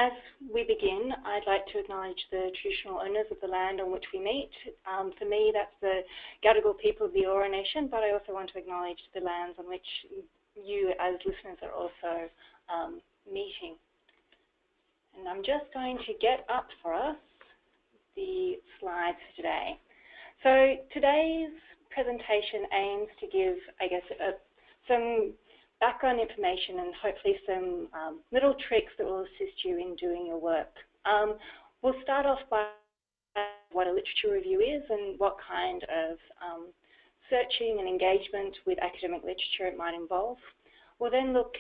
As we begin, I'd like to acknowledge the traditional owners of the land on which we meet. For me, that's the Gadigal people of the Eora Nation, but I also want to acknowledge the lands on which you as listeners are also meeting. And I'm just going to get up for us the slides for today. So today's presentation aims to give, I guess, some background information and hopefully some little tricks that will assist you in doing your work. We'll start off by what a literature review is and what kind of searching and engagement with academic literature it might involve. We'll then look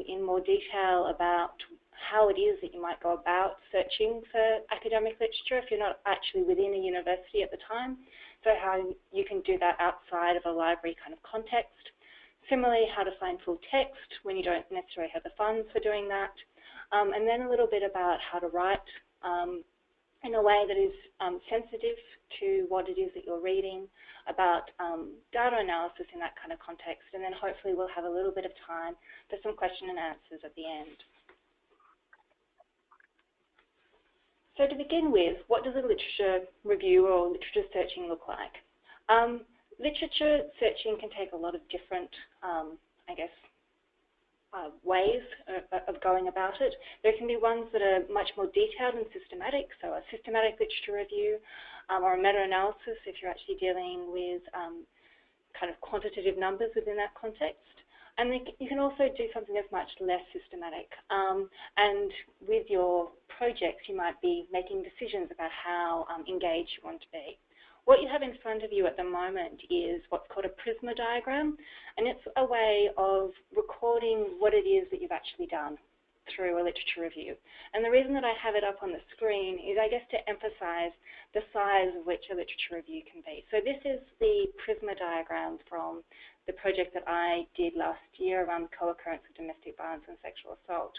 in more detail about how it is that you might go about searching for academic literature if you're not actually within a university at the time, so how you can do that outside of a library kind of context. Similarly, how to find full text when you don't necessarily have the funds for doing that, and then a little bit about how to write in a way that is sensitive to what it is that you're reading, about data analysis in that kind of context, and then hopefully we'll have a little bit of time for some question and answers at the end. So to begin with, what does a literature review or literature searching look like? Literature searching can take a lot of different, ways of going about it. There can be ones that are much more detailed and systematic, so a systematic literature review or a meta-analysis if you're actually dealing with kind of quantitative numbers within that context. And then you can also do something that's much less systematic. And with your projects, you might be making decisions about how engaged you want to be. What you have in front of you at the moment is what's called a prisma diagram, and it's a way of recording what it is that you've actually done through a literature review. And the reason that I have it up on the screen is, I guess, to emphasize the size of which a literature review can be. So this is the prisma diagram from the project that I did last year around the co-occurrence of domestic violence and sexual assault.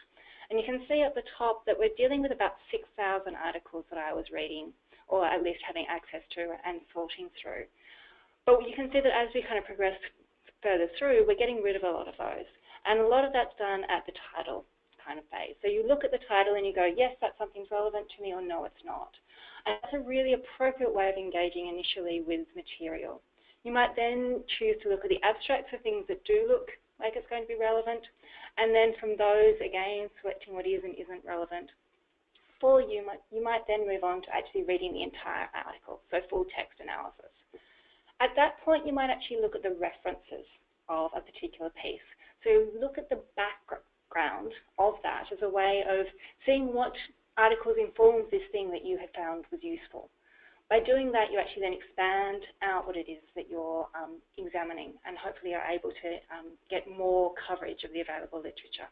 And you can see at the top that we're dealing with about 6,000 articles that I was reading, or at least having access to and sorting through. But you can see that as we kind of progress further through, we're getting rid of a lot of those. And a lot of that's done at the title kind of phase. So you look at the title and you go, yes, that's something's relevant to me, or no, it's not. And that's a really appropriate way of engaging initially with material. You might then choose to look at the abstracts for things that do look like it's going to be relevant, and then from those, again, selecting what is and isn't relevant. For you might then move on to actually reading the entire article, so full text analysis. At that point, you might actually look at the references of a particular piece. So look at the background of that as a way of seeing what articles informed this thing that you had found was useful. By doing that, you actually then expand out what it is that you're examining, and hopefully are able to get more coverage of the available literature.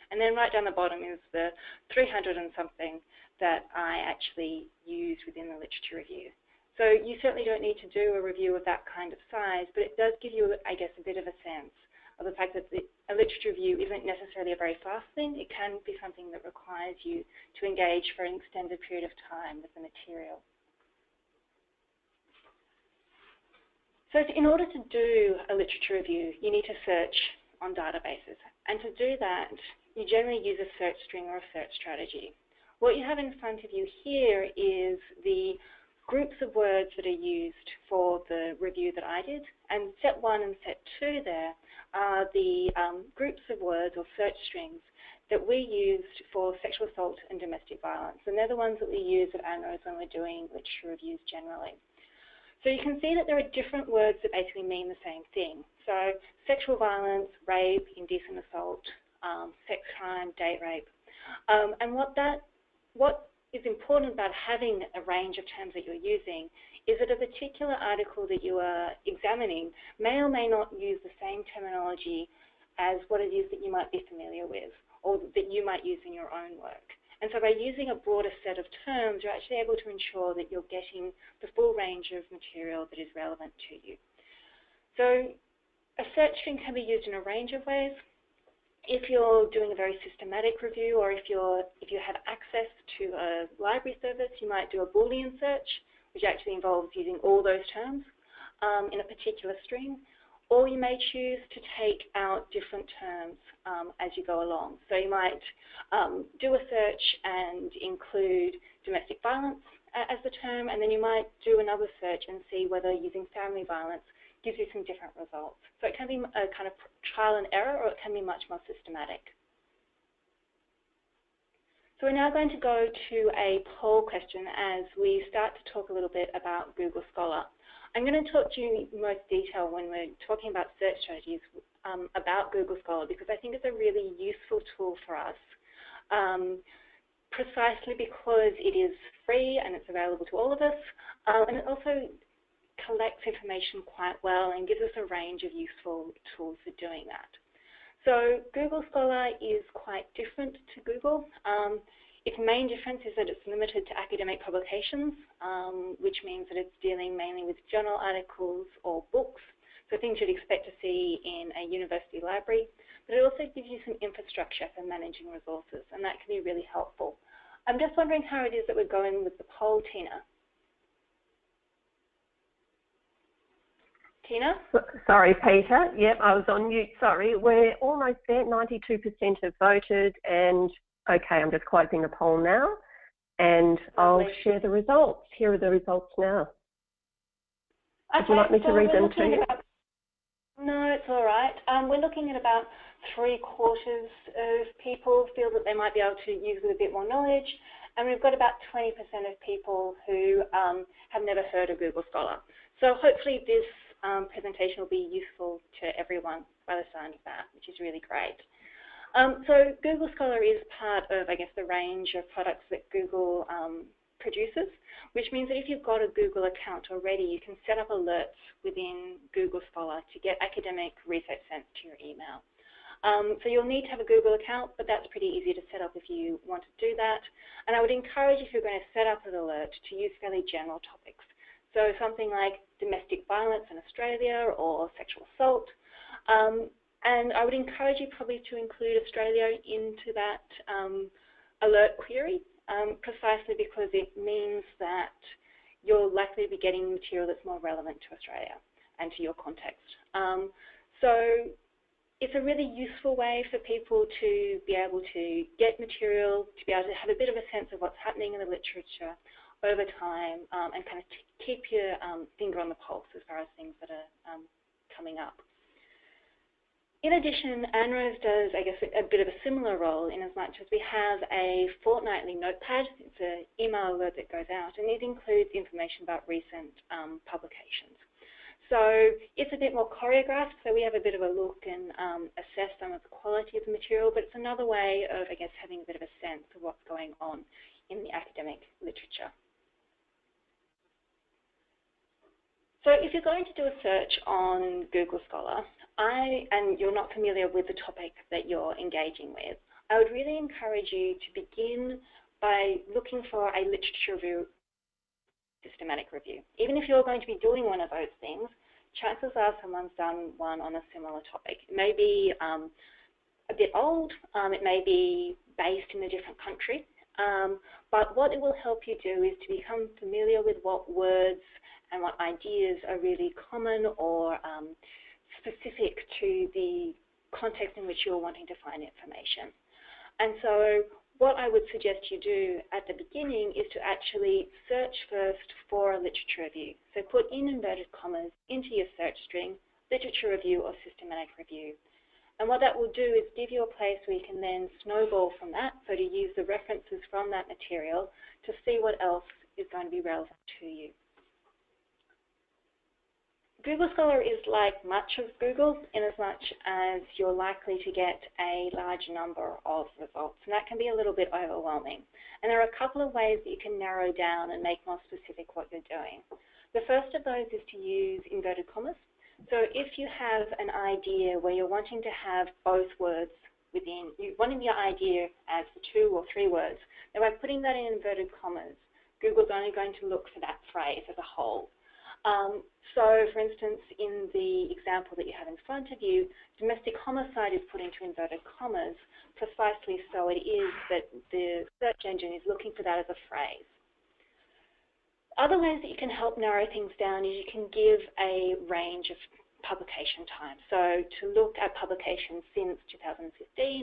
And then right down the bottom is the 300 and something that I actually use within the literature review. So you certainly don't need to do a review of that kind of size, but it does give you, I guess, a bit of a sense of the fact that a literature review isn't necessarily a very fast thing. It can be something that requires you to engage for an extended period of time with the material. So in order to do a literature review, you need to search on databases. And to do that, you generally use a search string or a search strategy. What you have in front of you here is the groups of words that are used for the review that I did, and set 1 and set 2 there are the groups of words or search strings that we used for sexual assault and domestic violence, and they're the ones that we use at ANROWS when we're doing literature reviews generally. So you can see that there are different words that basically mean the same thing. So sexual violence, rape, indecent assault, sex crime, date rape. And what is important about having a range of terms that you're using is that a particular article that you are examining may or may not use the same terminology as what it is that you might be familiar with, or that you might use in your own work. And so by using a broader set of terms, you're actually able to ensure that you're getting the full range of material that is relevant to you. So a search string can be used in a range of ways. If you're doing a very systematic review, or if you have access to a library service, you might do a Boolean search, which actually involves using all those terms in a particular string. or you may choose to take out different terms as you go along. So you might do a search and include domestic violence as the term, and then you might do another search and see whether using family violence gives you some different results. So it can be a kind of trial and error, or it can be much more systematic. So we're now going to go to a poll question as we start to talk a little bit about Google Scholar. I'm going to talk to you in most detail when we're talking about search strategies about Google Scholar, because I think it's a really useful tool for us, precisely because it is free and it's available to all of us, and it also collects information quite well and gives us a range of useful tools for doing that. So Google Scholar is quite different to Google. Its main difference is that it's limited to academic publications, which means that it's dealing mainly with journal articles or books, so things you'd expect to see in a university library. But it also gives you some infrastructure for managing resources, and that can be really helpful. I'm just wondering how it is that we're going with the poll, Tina. Tina? Sorry, Peter. Yep, I was on mute. Sorry. We're almost there. 92% have voted, and okay, I'm just closing the poll now, and I'll share the results. Here are the results now. Okay, would you like me to read them to you? No, it's all right. We're looking at about 3/4 of people feel that they might be able to use with a bit more knowledge, and we've got about 20% of people who have never heard of Google Scholar. So hopefully this presentation will be useful to everyone by the sound of that, which is really great. So Google Scholar is part of, I guess, the range of products that Google produces, which means that if you've got a Google account already, you can set up alerts within Google Scholar to get academic research sent to your email. So you'll need to have a Google account, but that's pretty easy to set up if you want to do that. And I would encourage, if you're going to set up an alert, to use fairly general topics. So something like domestic violence in Australia or sexual assault. And I would encourage you probably to include Australia into that alert query, precisely because it means that you're likely to be getting material that's more relevant to Australia and to your context. So it's a really useful way for people to be able to get material, to be able to have a bit of a sense of what's happening in the literature over time, and kind of keep your finger on the pulse as far as things that are coming up. In addition, ANROWS does, I guess, a bit of a similar role in as much as we have a fortnightly notepad. It's an email alert that goes out, and it includes information about recent publications. So it's a bit more choreographed, so we have a bit of a look and assess some of the quality of the material, but it's another way of, I guess, having a bit of a sense of what's going on in the academic literature. So if you're going to do a search on Google Scholar, and you're not familiar with the topic that you're engaging with, I would really encourage you to begin by looking for a literature review, systematic review. Even if you're going to be doing one of those things, chances are someone's done one on a similar topic. It may be a bit old, it may be based in a different country, but what it will help you do is to become familiar with what words and what ideas are really common or specific to the context in which you're wanting to find information. And so what I would suggest you do at the beginning is to actually search first for a literature review. So put in inverted commas into your search string, literature review or systematic review. And what that will do is give you a place where you can then snowball from that, so to use the references from that material to see what else is going to be relevant to you. Google Scholar is like much of Google in as much as you're likely to get a large number of results, and that can be a little bit overwhelming. And there are a couple of ways that you can narrow down and make more specific what you're doing. The first of those is to use inverted commas. So if you have an idea where you're wanting to have both words within, you're wanting your idea as 2 or 3 words, then by putting that in inverted commas, Google's only going to look for that phrase as a whole. So, for instance, in the example that you have in front of you, domestic homicide is put into inverted commas precisely so it is that the search engine is looking for that as a phrase. Other ways that you can help narrow things down is you can give a range of publication time. So to look at publications since 2015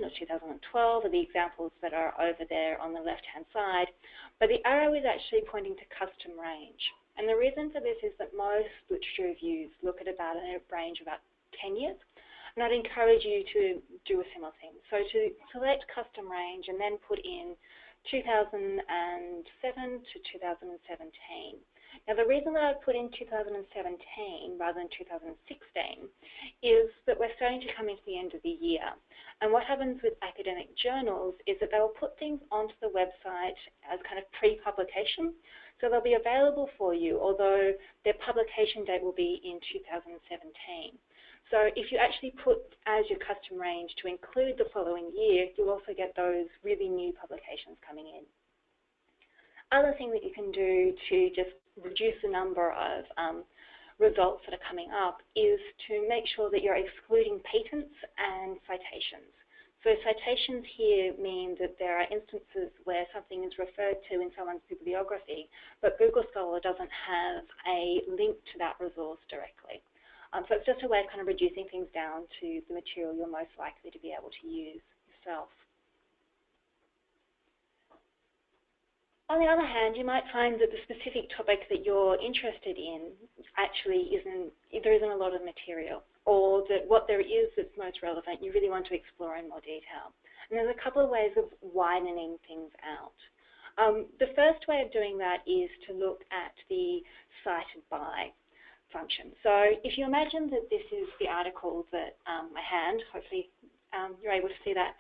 or 2012 are the examples that are over there on the left-hand side, but the arrow is actually pointing to custom range. And the reason for this is that most literature reviews look at about a range of about 10 years, and I'd encourage you to do a similar thing. So to select custom range and then put in 2007 to 2017. Now, the reason that I put in 2017 rather than 2016 is that we're starting to come into the end of the year. And what happens with academic journals is that they'll put things onto the website as kind of pre-publication. So they'll be available for you, although their publication date will be in 2017. So if you actually put as your custom range to include the following year, you'll also get those really new publications coming in. Other thing that you can do to just reduce the number of results that are coming up is to make sure that you're excluding patents and citations. So citations here mean that there are instances where something is referred to in someone's bibliography, but Google Scholar doesn't have a link to that resource directly. So it's just a way of kind of reducing things down to the material you're most likely to be able to use yourself. On the other hand, you might find that the specific topic that you're interested in actually there isn't a lot of material, or that what there is that's most relevant you really want to explore in more detail. And there's a couple of ways of widening things out. The first way of doing that is to look at the cited by function. So if you imagine that this is the article that my hand, hopefully you're able to see that,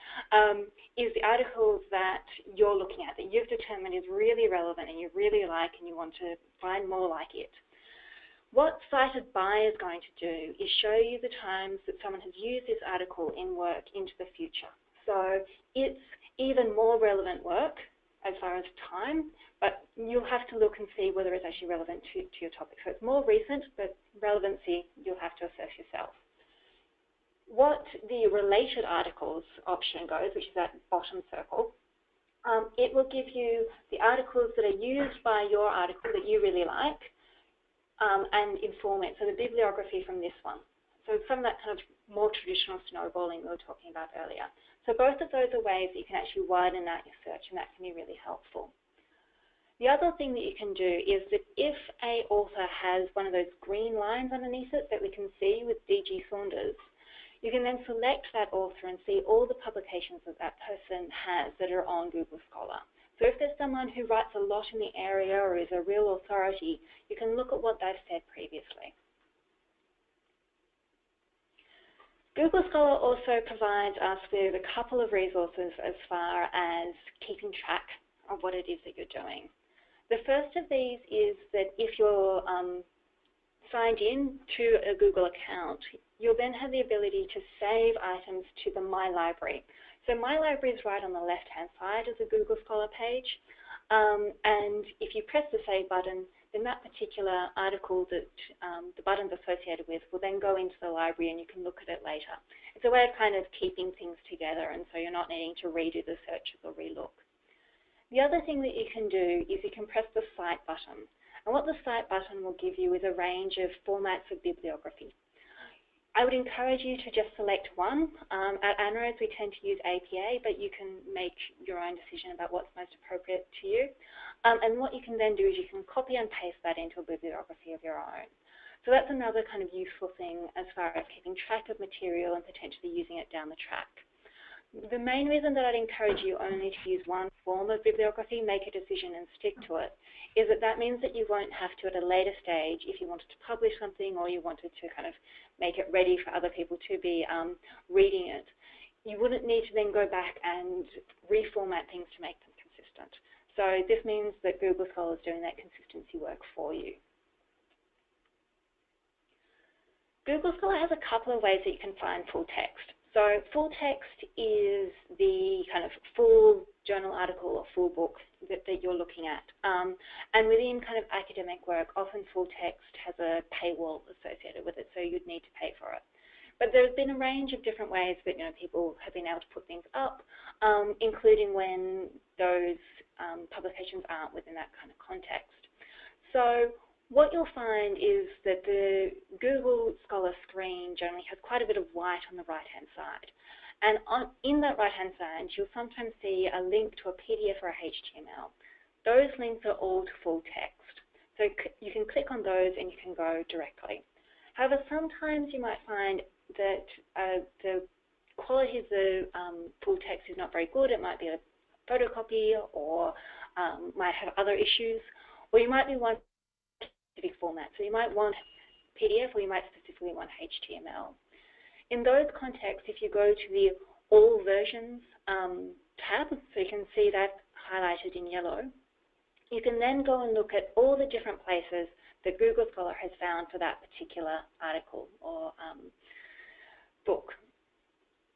is the article that you're looking at, that you've determined is really relevant and you really like and you want to find more like it. What cited by is going to do is show you the times that someone has used this article in work into the future. So it's even more relevant work as far as time, but you'll have to look and see whether it's actually relevant to your topic. So it's more recent, but relevancy you'll have to assess yourself. What the related articles option goes, which is that bottom circle, it will give you the articles that are used by your article that you really like and inform it. So the bibliography from this one. So some of that kind of more traditional snowballing we were talking about earlier. So both of those are ways that you can actually widen out your search, and that can be really helpful. The other thing that you can do is that if an author has one of those green lines underneath it that we can see with DG Saunders, you can then select that author and see all the publications that that person has that are on Google Scholar. So if there's someone who writes a lot in the area or is a real authority, you can look at what they've said previously. Google Scholar also provides us with a couple of resources as far as keeping track of what it is that you're doing. The first of these is that if you're signed in to a Google account, you'll then have the ability to save items to the My Library. So My Library is right on the left-hand side of the Google Scholar page, and if you press the Save button, then that particular article that the button's associated with will then go into the library and you can look at it later. It's a way of kind of keeping things together, and so you're not needing to redo the searches or relook. The other thing that you can do is you can press the Cite button. And what the Cite button will give you is a range of formats of bibliography. I would encourage you to just select one. At ANROWS, we tend to use APA, but you can make your own decision about what's most appropriate to you. And what you can then do is you can copy and paste that into a bibliography of your own. So that's another kind of useful thing as far as keeping track of material and potentially using it down the track. The main reason that I'd encourage you only to use one form of bibliography, make a decision and stick to it, is that that means that you won't have to at a later stage, if you wanted to publish something or you wanted to kind of make it ready for other people to be reading it, you wouldn't need to then go back and reformat things to make them consistent. So this means that Google Scholar is doing that consistency work for you. Google Scholar has a couple of ways that you can find full text. So full text is the kind of full journal article or full book that you're looking at. And within kind of academic work, often full text has a paywall associated with it, so you'd need to pay for it. But there's been a range of different ways that people have been able to put things up, including when those publications aren't within that kind of context. So what you'll find is that the Google Scholar screen generally has quite a bit of white on the right-hand side. And in that right-hand side, you'll sometimes see a link to a PDF or a HTML. Those links are all to full text. So you can click on those and you can go directly. However, sometimes you might find that the quality of the full text is not very good. It might be a photocopy or might have other issues, or you might be wanting a specific format. So you might want PDF or you might specifically want HTML. In those contexts, if you go to the All Versions tab, so you can see that highlighted in yellow, you can then go and look at all the different places that Google Scholar has found for that particular article or book.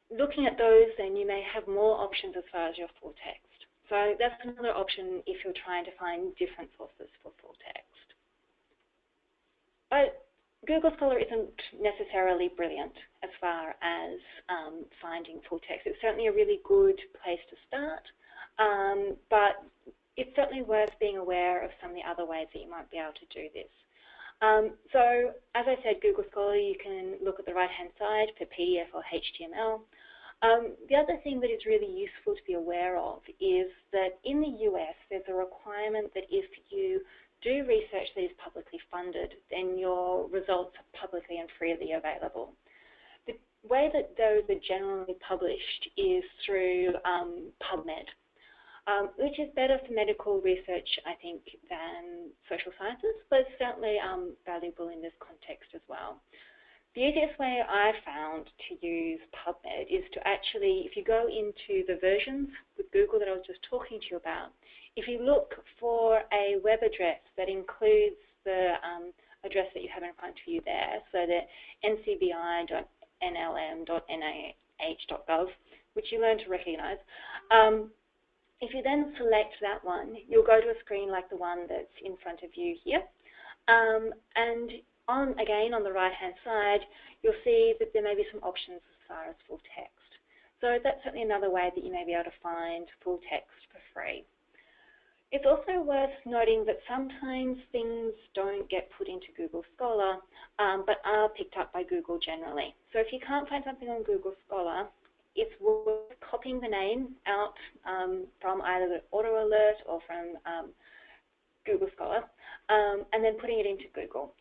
Looking at those, then you may have more options as far as your full text. So that's another option if you're trying to find different sources for full text. But Google Scholar isn't necessarily brilliant as far as finding full text. It's certainly a really good place to start, but it's certainly worth being aware of some of the other ways that you might be able to do this. So, as I said, Google Scholar, you can look at the right-hand side for PDF or HTML. The other thing that is really useful to be aware of is that in the US, there's a requirement that if you do research that is publicly funded, then your results are publicly and freely available. The way that those are generally published is through PubMed. Which is better for medical research, I think, than social sciences, but it's certainly valuable in this context as well. The easiest way I've found to use PubMed is to actually, if you go into the versions with Google that I was just talking to you about, if you look for a web address that includes the address that you have in front of you there, so that ncbi.nlm.nih.gov, which you learn to recognize, if you then select that one, you'll go to a screen like the one that's in front of you here. And again, on the right-hand side, you'll see that there may be some options as far as full text. So that's certainly another way that you may be able to find full text for free. It's also worth noting that sometimes things don't get put into Google Scholar, but are picked up by Google generally. So if you can't find something on Google Scholar, it's worth copying the name out from either the auto alert or from Google Scholar and then putting it into Google.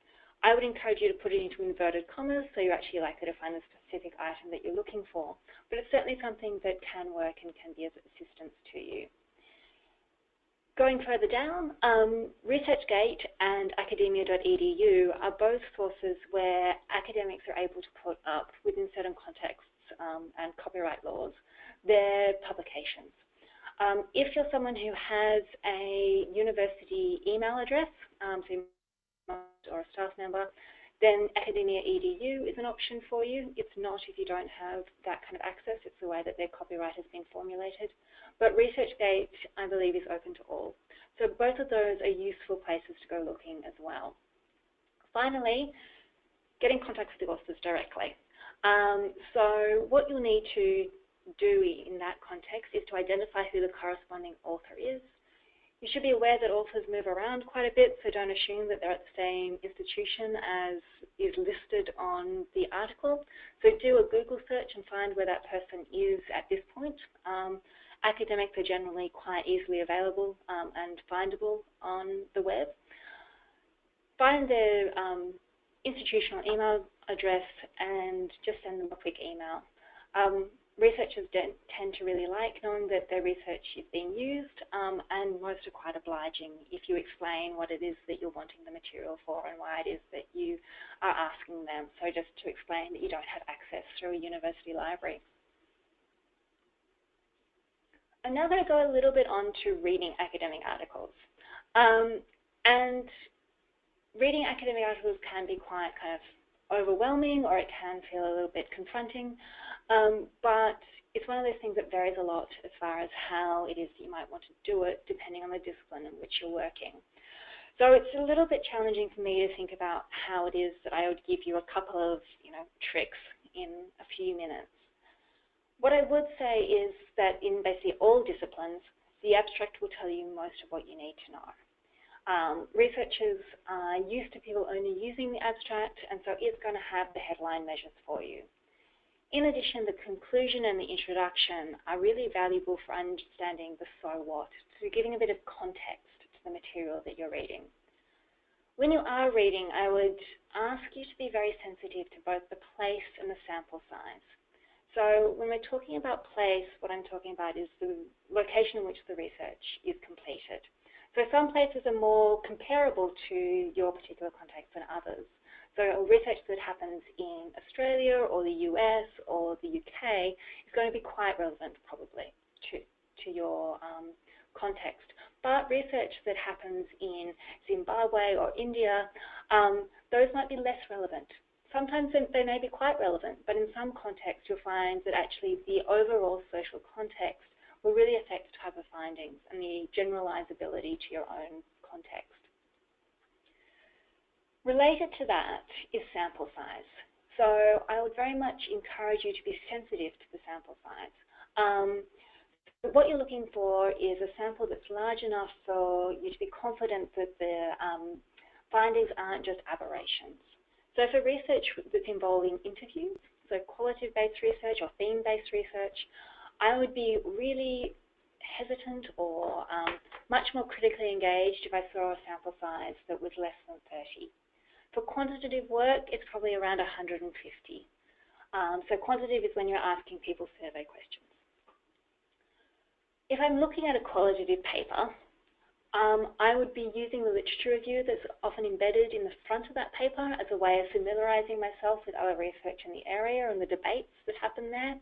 I would encourage you to put it into inverted commas so you're actually likely to find the specific item that you're looking for. But it's certainly something that can work and can be of assistance to you. Going further down, ResearchGate and academia.edu are both sources where academics are able to put up, within certain contexts and copyright laws, their publications. If you're someone who has a university email address, or a staff member, then academia.edu is an option for you. It's not if you don't have that kind of access. It's the way that their copyright has been formulated. But ResearchGate, I believe, is open to all. So both of those are useful places to go looking as well. Finally, get in contact with the authors directly. So what you'll need to do in that context is to identify who the corresponding author is. You should be aware that authors move around quite a bit, so don't assume that they're at the same institution as is listed on the article. So do a Google search and find where that person is at this point. Academics are generally quite easily available and findable on the web. Find their institutional email address and just send them a quick email. Researchers tend to really like knowing that their research is being used, and most are quite obliging if you explain what it is that you're wanting the material for and why it is that you are asking them. So just to explain that you don't have access through a university library. I'm now going to go a little bit on to reading academic articles. And reading academic articles can be quite kind of overwhelming, or it can feel a little bit confronting, but it's one of those things that varies a lot as far as how it is that you might want to do it, depending on the discipline in which you're working. So it's a little bit challenging for me to think about how it is that I would give you a couple of tricks in a few minutes. What I would say is that in basically all disciplines, the abstract will tell you most of what you need to know. Researchers are used to people only using the abstract, and so it's going to have the headline measures for you. In addition, the conclusion and the introduction are really valuable for understanding the so what, so giving a bit of context to the material that you're reading. When you are reading, I would ask you to be very sensitive to both the place and the sample size. So when we're talking about place, what I'm talking about is the location in which the research is completed. So some places are more comparable to your particular context than others. So research that happens in Australia or the US or the UK is going to be quite relevant probably to your context. But research that happens in Zimbabwe or India, those might be less relevant. Sometimes they may be quite relevant, but in some contexts you'll find that actually the overall social context will really affect the type of findings and the generalizability to your own context. Related to that is sample size. So I would very much encourage you to be sensitive to the sample size. What you're looking for is a sample that's large enough for you to be confident that the findings aren't just aberrations. So for research that's involving interviews, so qualitative-based research or theme-based research, I would be really hesitant or much more critically engaged if I saw a sample size that was less than 30. For quantitative work, it's probably around 150. So quantitative is when you're asking people survey questions. If I'm looking at a qualitative paper, I would be using the literature review that's often embedded in the front of that paper as a way of familiarizing myself with other research in the area and the debates that happen there.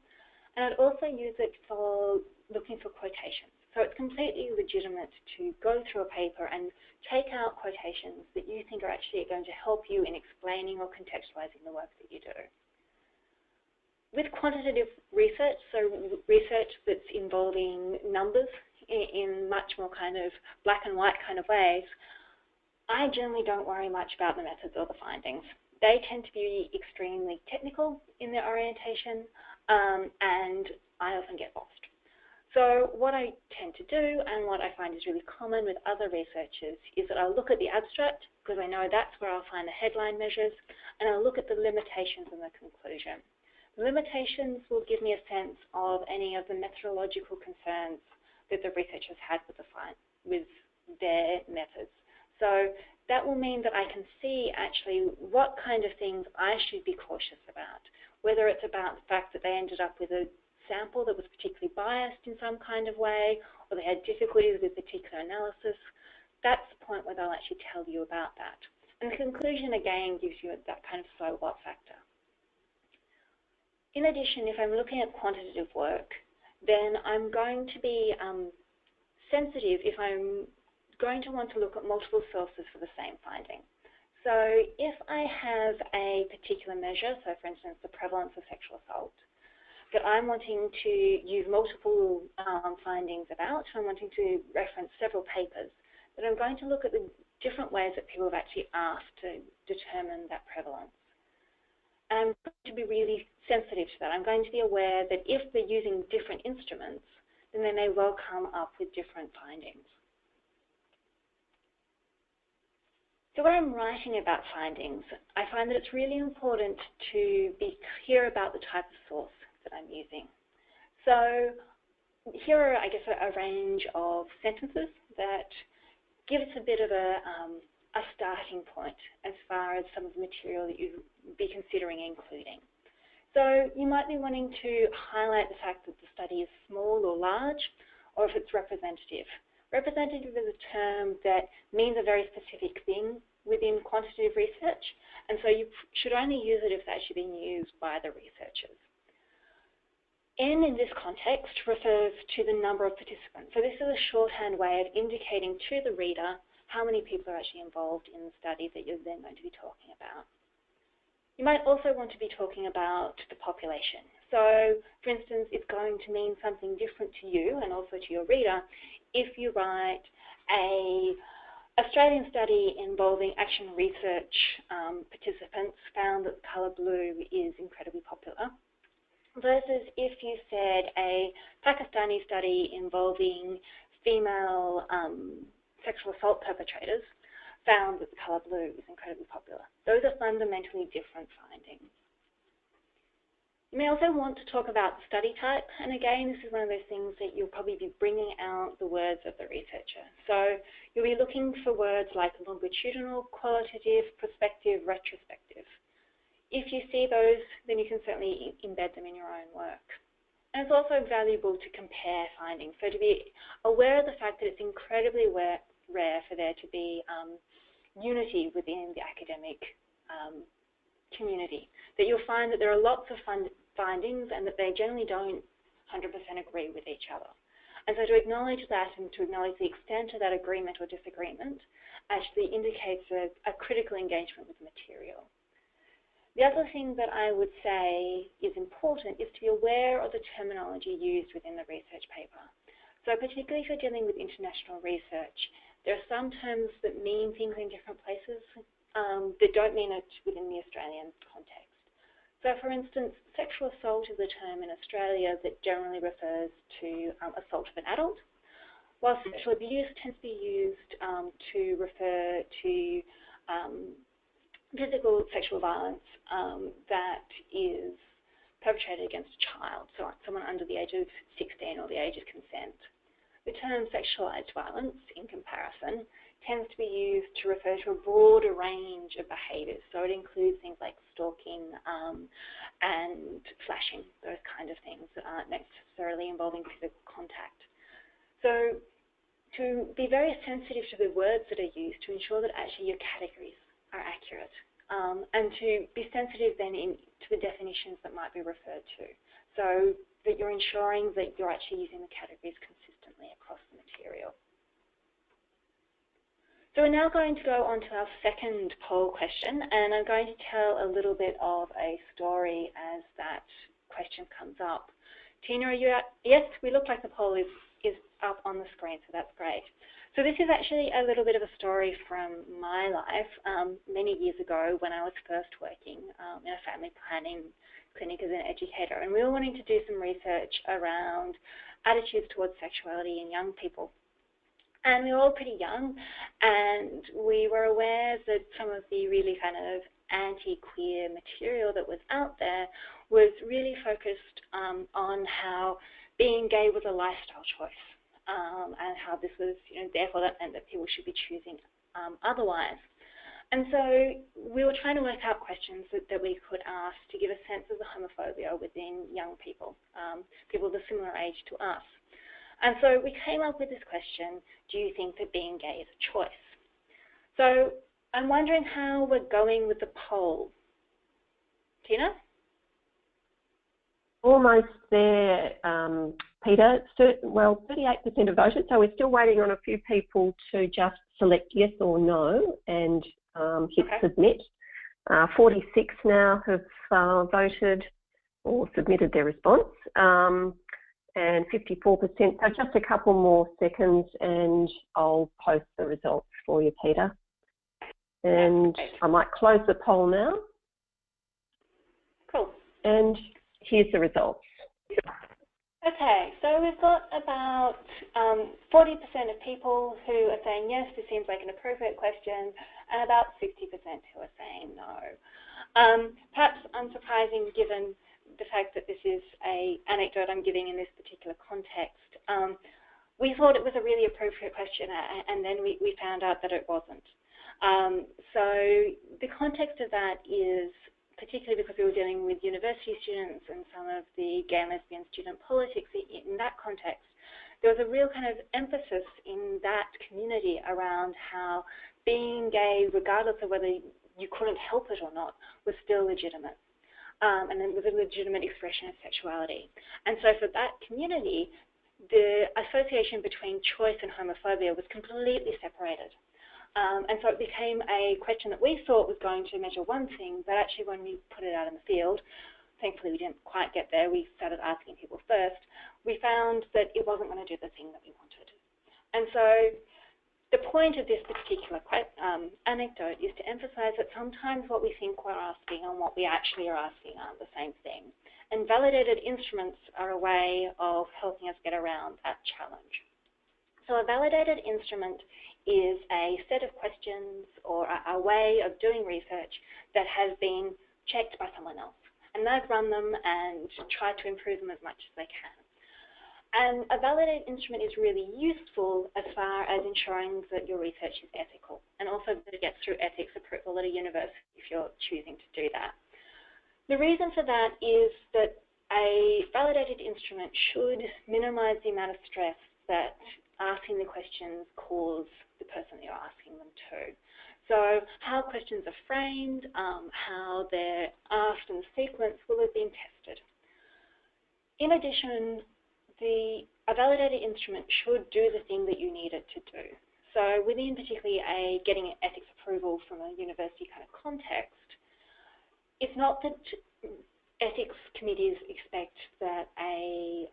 And I'd also use it for looking for quotations. So it's completely legitimate to go through a paper and take out quotations that you think are actually going to help you in explaining or contextualizing the work that you do. With quantitative research, so research that's involving numbers in much more kind of black and white kind of ways, I generally don't worry much about the methods or the findings. They tend to be extremely technical in their orientation, and I often get lost. So what I tend to do, and what I find is really common with other researchers, is that I'll look at the abstract, because I know that's where I'll find the headline measures, and I'll look at the limitations and the conclusion. The limitations will give me a sense of any of the methodological concerns that the researchers had with their methods. So that will mean that I can see actually what kind of things I should be cautious about, whether it's about the fact that they ended up with a sample that was particularly biased in some kind of way, or they had difficulties with particular analysis. That's the point where they'll actually tell you about that. And the conclusion, again, gives you that kind of so what factor. In addition, if I'm looking at quantitative work, then I'm going to be sensitive if I'm going to want to look at multiple sources for the same finding. So if I have a particular measure, so for instance, the prevalence of sexual assault, that I'm wanting to use multiple findings about, I'm wanting to reference several papers, that I'm going to look at the different ways that people have actually asked to determine that prevalence. And I'm going to be really sensitive to that. I'm going to be aware that if they're using different instruments, then they may well come up with different findings. So when I'm writing about findings, I find that it's really important to be clear about the type of source that I'm using. So here are, I guess, a range of sentences that give us a bit of a starting point as far as some of the material that you'd be considering including. So you might be wanting to highlight the fact that the study is small or large, or if it's representative. Representative is a term that means a very specific thing within quantitative research, and so you should only use it if it's actually being used by the researchers. N in this context refers to the number of participants. So this is a shorthand way of indicating to the reader how many people are actually involved in the study that you're then going to be talking about. You might also want to be talking about the population. So, for instance, it's going to mean something different to you and also to your reader if you write an Australian study involving action research participants found that the colour blue is incredibly popular, versus if you said a Pakistani study involving female sexual assault perpetrators found that the colour blue is incredibly popular. Those are fundamentally different findings. You may also want to talk about the study type, and again, this is one of those things that you'll probably be bringing out the words of the researcher. So you'll be looking for words like longitudinal, qualitative, prospective, retrospective. If you see those, then you can certainly embed them in your own work. And it's also valuable to compare findings, so to be aware of the fact that it's incredibly rare for there to be unity within the academic community, that you'll find that there are lots of findings and that they generally don't 100% agree with each other. And so to acknowledge that and to acknowledge the extent of that agreement or disagreement actually indicates a critical engagement with the material. The other thing that I would say is important is to be aware of the terminology used within the research paper. So particularly if you're dealing with international research, there are some terms that mean things in different places that don't mean it within the Australian context. So for instance, sexual assault is a term in Australia that generally refers to assault of an adult, while sexual abuse tends to be used to refer to physical sexual violence that is perpetrated against a child, so someone under the age of 16 or the age of consent. The term sexualized violence, in comparison, tends to be used to refer to a broader range of behaviours. So it includes things like stalking and flashing, those kind of things that aren't necessarily involving physical contact. So to be very sensitive to the words that are used to ensure that actually your categories are accurate, and to be sensitive then to the definitions that might be referred to, so that you're ensuring that you're actually using the categories consistently across the material. So we're now going to go on to our second poll question, and I'm going to tell a little bit of a story as that question comes up. Tina, are you out? Yes, we look like the poll is up on the screen, so that's great. So this is actually a little bit of a story from my life many years ago when I was first working in a family planning clinic as an educator, and we were wanting to do some research around attitudes towards sexuality in young people. And we were all pretty young, and we were aware that some of the really kind of anti-queer material that was out there was really focused on how being gay was a lifestyle choice, and how this was, therefore that meant that people should be choosing otherwise. And so we were trying to work out questions that we could ask to give a sense of the homophobia within young people, people of a similar age to us. And so we came up with this question: do you think that being gay is a choice? So I'm wondering how we're going with the poll. Tina? Almost there, Peter. Well, 38% have voted, so we're still waiting on a few people to just select yes or no and hit submit. 46 now have voted or submitted their response. And 54%, so just a couple more seconds and I'll post the results for you, Peter. And I might close the poll now. Cool. And here's the results. Okay, so we've got about 40% of people who are saying yes, this seems like an appropriate question, and about 60% who are saying no. Perhaps unsurprising given the fact that this is an anecdote I'm giving in this particular context. We thought it was a really appropriate question, and then we found out that it wasn't. So the context of that is particularly because we were dealing with university students and some of the gay and lesbian student politics. In that context, there was a real kind of emphasis in that community around how being gay, regardless of whether you couldn't help it or not, was still legitimate. And it was a legitimate expression of sexuality. And so for that community, the association between choice and homophobia was completely separated. And so it became a question that we thought was going to measure one thing, but actually when we put it out in the field, thankfully we didn't quite get there, we started asking people first, we found that it wasn't going to do the thing that we wanted. And so the point of this particular anecdote is to emphasize that sometimes what we think we're asking and what we actually are asking aren't the same thing. And validated instruments are a way of helping us get around that challenge. So a validated instrument is a set of questions or a way of doing research that has been checked by someone else. And they've run them and tried to improve them as much as they can. And a validated instrument is really useful as far as ensuring that your research is ethical, and also that it gets through ethics approval at a university if you're choosing to do that. The reason for that is that a validated instrument should minimize the amount of stress that asking the questions cause the person that you're asking them to. So how questions are framed, how they're asked, and the sequence will have been tested. In addition, a validated instrument should do the thing that you need it to do. So within particularly getting ethics approval from a university kind of context, it's not that ethics committees expect that a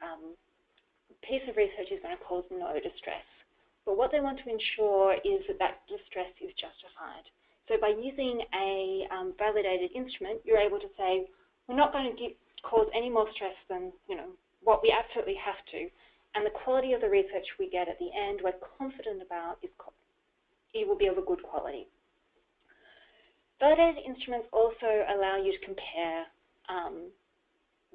piece of research is going to cause no distress. But what they want to ensure is that that distress is justified. So by using a validated instrument, you're able to say, we're not going to cause any more stress than, what we absolutely have to. And the quality of the research we get at the end, we're confident about, it will be of a good quality. Validated instruments also allow you to compare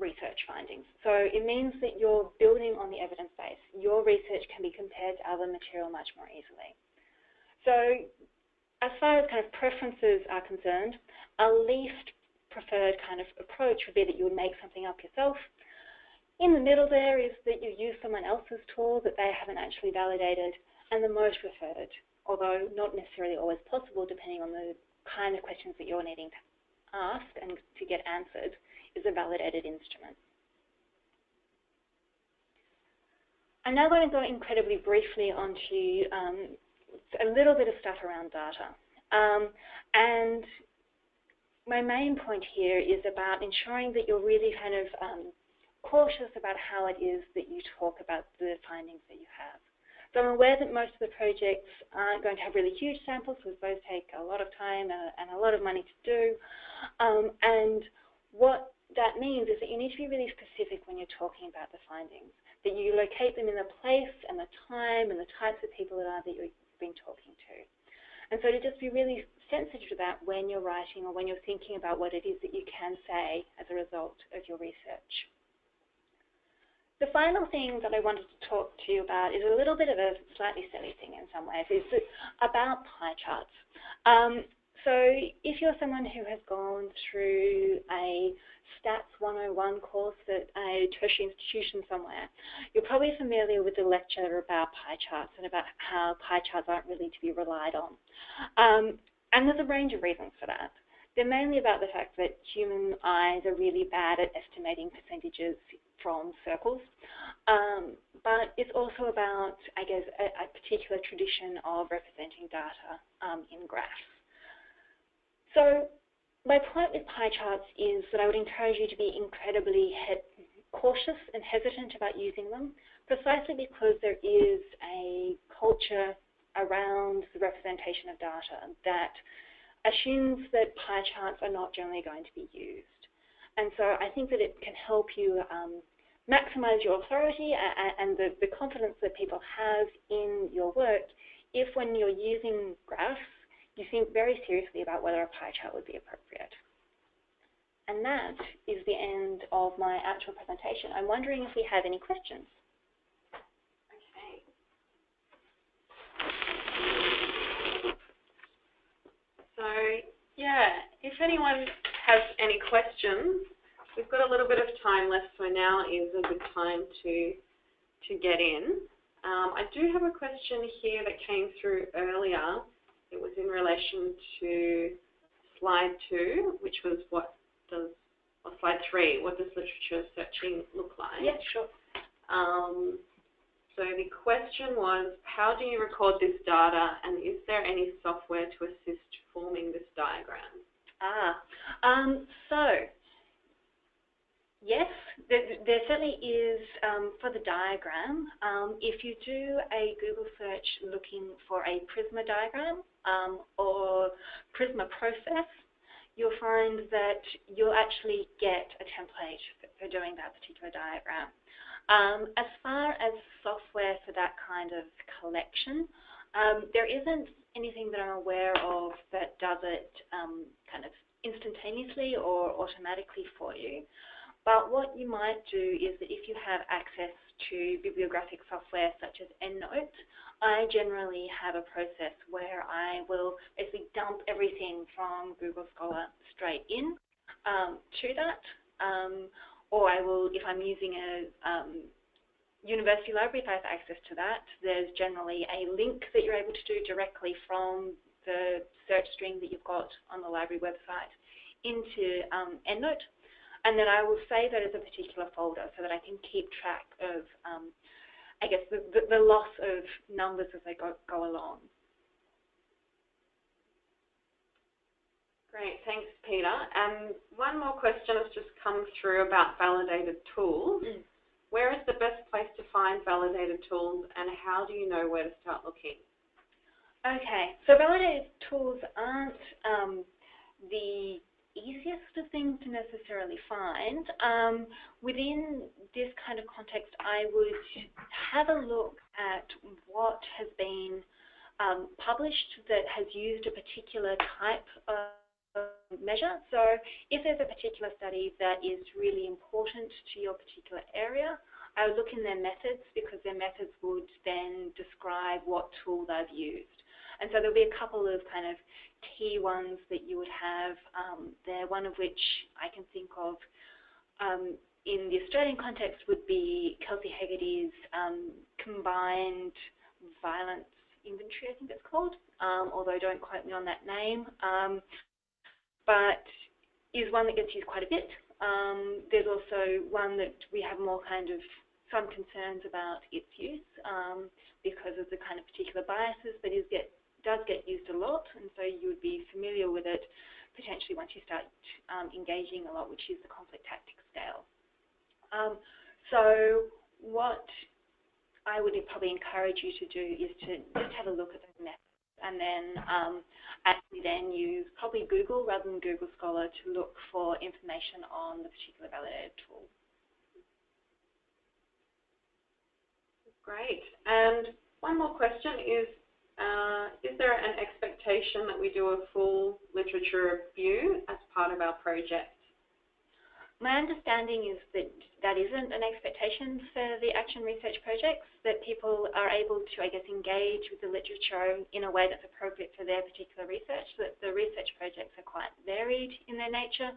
research findings. So it means that you're building on the evidence base. Your research can be compared to other material much more easily. So as far as kind of preferences are concerned, a least preferred kind of approach would be that you would make something up yourself. In the middle there is that you use someone else's tool that they haven't actually validated, and the most preferred, although not necessarily always possible depending on the kind of questions that you're needing to ask and to get answered, is a validated instrument. I'm now going to go incredibly briefly onto a little bit of stuff around data. And my main point here is about ensuring that you're really kind of cautious about how it is that you talk about the findings that you have. So I'm aware that most of the projects aren't going to have really huge samples, because those take a lot of time and a lot of money to do. And what that means is that you need to be really specific when you're talking about the findings, that you locate them in the place and the time and the types of people that you've been talking to. And so to just be really sensitive to that when you're writing or when you're thinking about what it is that you can say as a result of your research. The final thing that I wanted to talk to you about is a little bit of a slightly silly thing in some ways. It's about pie charts. So if you're someone who has gone through a Stats 101 course at a tertiary institution somewhere, you're probably familiar with the lecture about pie charts and about how pie charts aren't really to be relied on. And there's a range of reasons for that. They're mainly about the fact that human eyes are really bad at estimating percentages from circles, but it's also about, I guess, a particular tradition of representing data in graphs. So my point with pie charts is that I would encourage you to be incredibly cautious and hesitant about using them, precisely because there is a culture around the representation of data that assumes that pie charts are not generally going to be used. And so I think that it can help you maximize your authority and the confidence that people have in your work if, when you're using graphs, you think very seriously about whether a pie chart would be appropriate. And that is the end of my actual presentation. I'm wondering if we have any questions. So, yeah, if anyone has any questions, we've got a little bit of time left, so now is a good time to get in. I do have a question here that came through earlier. It was in relation to slide 2, which was slide 3, what does literature searching look like? Yeah, sure. So the question was, how do you record this data, and is there any software to assist forming this diagram? So yes, there certainly is for the diagram. If you do a Google search looking for a Prisma diagram or Prisma process, you'll find that you'll actually get a template for doing that particular diagram. As far as software for that kind of collection, There isn't anything that I'm aware of that does it kind of instantaneously or automatically for you. But what you might do is that if you have access to bibliographic software such as EndNote, I generally have a process where I will basically dump everything from Google Scholar straight in to that. Or I will, if I'm using a university library, if I have access to that, there's generally a link that you're able to do directly from the search string that you've got on the library website into EndNote. And then I will save that as a particular folder so that I can keep track of, I guess, the loss of numbers as they go along. Great, thanks, Peter. And one more question has just come through about validated tools. Where is the best place to find validated tools, and how do you know where to start looking? Okay, so validated tools aren't the easiest of things to necessarily find. Within this kind of context, I would have a look at what has been published that has used a particular type of measure. So if there's a particular study that is really important to your particular area, I would look in their methods, because their methods would then describe what tool they've used. And so there'll be a couple of kind of key ones that you would have there, one of which I can think of in the Australian context would be Kelsey Hegarty's Combined Violence Inventory, I think it's called, although don't quote me on that name, but is one that gets used quite a bit. There's also one that we have more kind of some concerns about its use because of the kind of particular biases, but does get used a lot, and so you would be familiar with it potentially once you start engaging a lot, which is the conflict tactics scale. So what I would probably encourage you to do is to just have a look at those methods, and then actually then use probably Google rather than Google Scholar to look for information on the particular validated tool. Great. And one more question is there an expectation that we do a full literature review as part of our project? My understanding is that that isn't an expectation for the action research projects, that people are able to, I guess, engage with the literature in a way that's appropriate for their particular research, that the research projects are quite varied in their nature.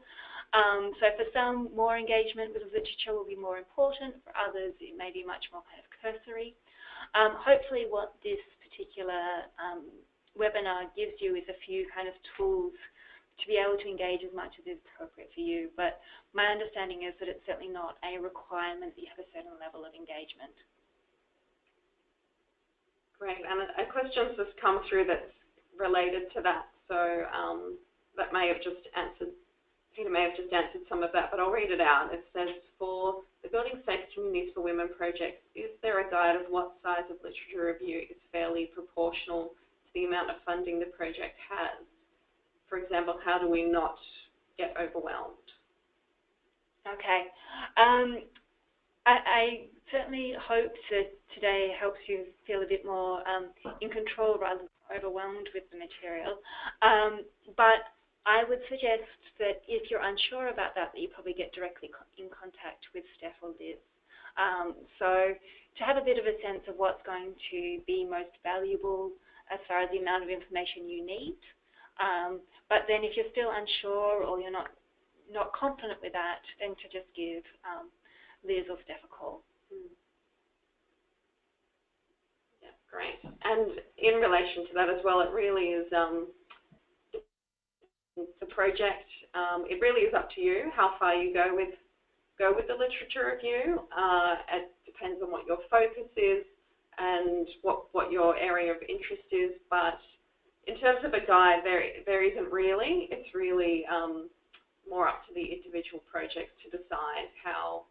So for some, more engagement with the literature will be more important. For others, it may be much more kind of cursory. Hopefully what this particular webinar gives you is a few kind of tools to be able to engage as much as is appropriate for you. But my understanding is that it's certainly not a requirement that you have a certain level of engagement. Great, and a question has come through that's related to that, so that may have just answered, Peter may have just answered some of that, but I'll read it out. It says, for the Building Safe Communities for Women project, is there a guide of what size of literature review is fairly proportional to the amount of funding the project has? For example, how do we not get overwhelmed? Okay. I certainly hope that today helps you feel a bit more in control rather than overwhelmed with the material. But I would suggest that if you're unsure about that you probably get directly in contact with Steph or Liz. So to have a bit of a sense of what's going to be most valuable as far as the amount of information you need. But then if you're still unsure or you're not confident with that, then to just give Liz or Steph a call. Yeah, great. And in relation to that as well, it really is the project. It really is up to you how far you go with the literature review. It depends on what your focus is and what your area of interest is, but in terms of a guide, there isn't really. It's really more up to the individual project to decide how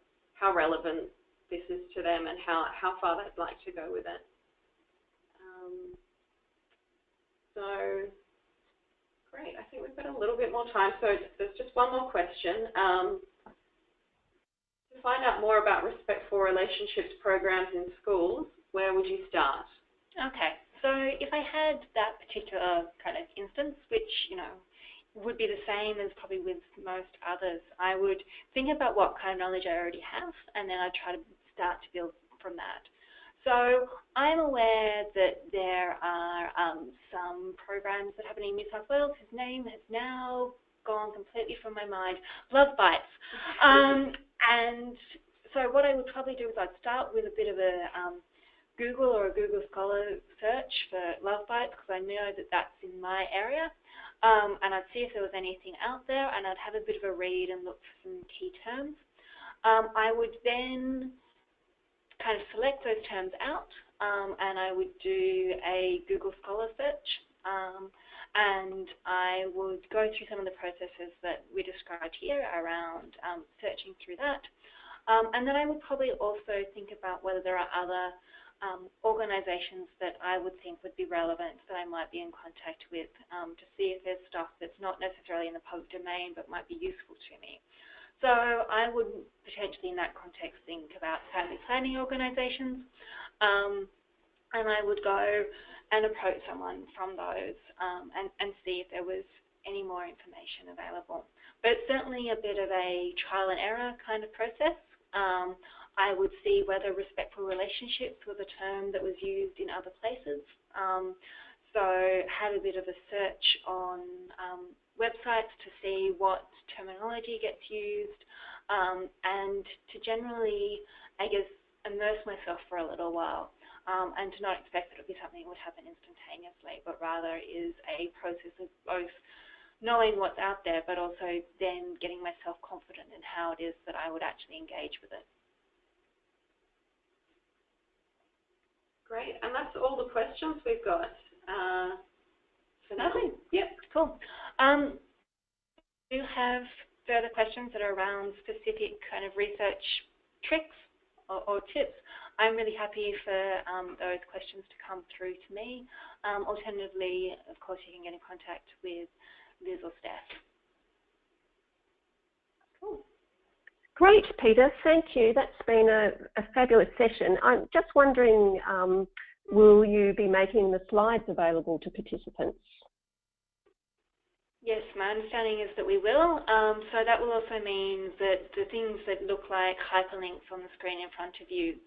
relevant this is to them and how far they'd like to go with it. So, great. I think we've got a little bit more time. So there's just one more question. To find out more about Respect for Relationships programs in schools, where would you start? Okay. So if I had that particular kind of instance, which, you know, would be the same as probably with most others, I would think about what kind of knowledge I already have, and then I'd try to start to build from that. So I'm aware that there are some programs that happen in New South Wales whose name has now gone completely from my mind, Love Bites. And so what I would probably do is I'd start with a bit of a Google or a Google Scholar search for Love Bites, because I know that that's in my area. And I'd see if there was anything out there, and I'd have a bit of a read and look for some key terms. I would then kind of select those terms out, and I would do a Google Scholar search, and I would go through some of the processes that we described here around searching through that. And then I would probably also think about whether there are other organisations that I would think would be relevant that I might be in contact with, to see if there's stuff that's not necessarily in the public domain but might be useful to me. So I would potentially in that context think about family planning organisations, and I would go and approach someone from those and see if there was any more information available. But it's certainly a bit of a trial and error kind of process. I would see whether respectful relationships was a term that was used in other places. So had a bit of a search on websites to see what terminology gets used, and to generally, I guess, immerse myself for a little while, and to not expect that it would be something that would happen instantaneously, but rather is a process of both knowing what's out there, but also then getting myself confident in how it is that I would actually engage with it. Great, and that's all the questions we've got for now. Okay. Yep, cool. Do you have further questions that are around specific kind of research tricks or tips? I'm really happy for those questions to come through to me. Alternatively, of course, you can get in contact with Liz or Steph. Cool. Great, Peter, thank you. That's been a fabulous session. I'm just wondering, will you be making the slides available to participants? Yes, my understanding is that we will. So that will also mean that the things that look like hyperlinks on the screen in front of you,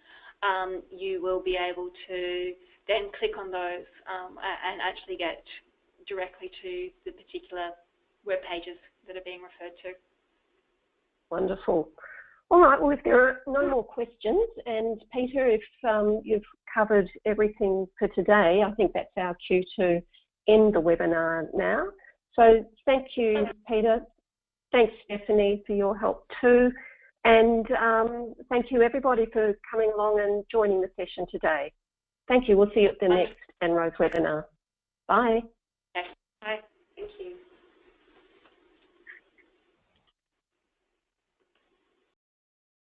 you will be able to then click on those and actually get directly to the particular web pages that are being referred to. Wonderful. All right, well, if there are no more questions, and Peter, if you've covered everything for today, I think that's our cue to end the webinar now. So thank you, Peter. Thanks, Stephanie, for your help too. And thank you, everybody, for coming along and joining the session today. Thank you. We'll see you at the next ANROWS webinar. Bye.